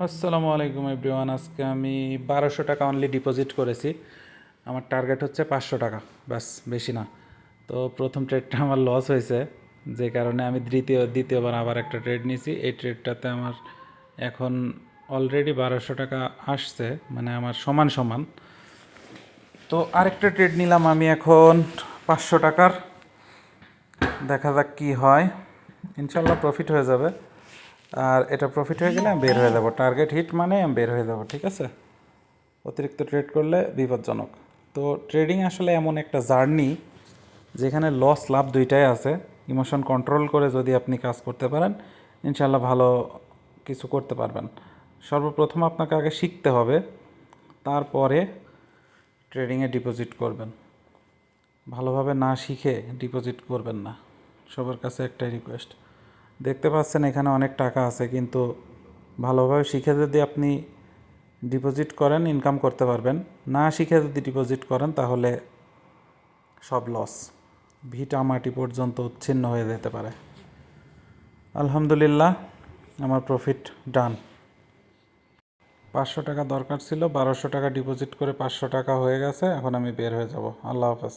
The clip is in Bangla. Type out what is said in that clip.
আসসালামু আলাইকুম এভরিওয়ান। আজকে আমি 1200 টাকা অনলি ডিপোজিট করেছি। আমার টার্গেট হচ্ছে 500 টাকা, ব্যাস, বেশি না। তো প্রথম ট্রেডটা আমার লস হয়েছে, যে কারণে আমি দ্বিতীয়বার আবার একটা ট্রেড নিয়েছি। এই ট্রেডটাতে আমার এখন অলরেডি 1200 টাকা আসছে, মানে আমার সমান সমান। তো আরেকটা ট্রেড নিলাম আমি এখন 500 টাকার। দেখা যাক কী হয়, ইনশাল্লাহ প্রফিট হয়ে যাবে। আর এটা প্রফিট হয়ে গেলে আমি বের হয়ে যাব, টার্গেট হিট মানে আমি বের হয়ে যাব, ঠিক আছে? অতিরিক্ত ট্রেড করলে বিপজ্জনক। তো ট্রেডিং আসলে এমন একটা জার্নি যেখানে লস লাভ দুইটাই আছে। ইমোশন কন্ট্রোল করে যদি আপনি কাজ করতে পারেন, ইনশাল্লাহ ভালো কিছু করতে পারবেন। সর্বপ্রথম আপনাকে আগে শিখতে হবে, তারপরে ট্রেডিংয়ে ডিপোজিট করবেন। ভালোভাবে না শিখে ডিপোজিট করবেন না, সবার কাছে একটাই রিকোয়েস্ট। দেখতে পাচ্ছেন এখানে অনেক টাকা আছে, কিন্তু ভালোভাবে শিখে যদি আপনি ডিপোজিট করেন ইনকাম করতে পারবেন। না শিখে যদি ডিপোজিট করেন তাহলে সব লস, ভিটা মাটি পর্যন্ত উচ্ছিন্ন হয়ে যেতে পারে। আলহামদুলিল্লাহ, আমার প্রফিট ডান। 500 টাকা দরকার ছিল, 1200 টাকা ডিপোজিট করে 500 টাকা হয়ে গেছে। এখন আমি বের হয়ে যাব। আল্লাহ হাফেজ।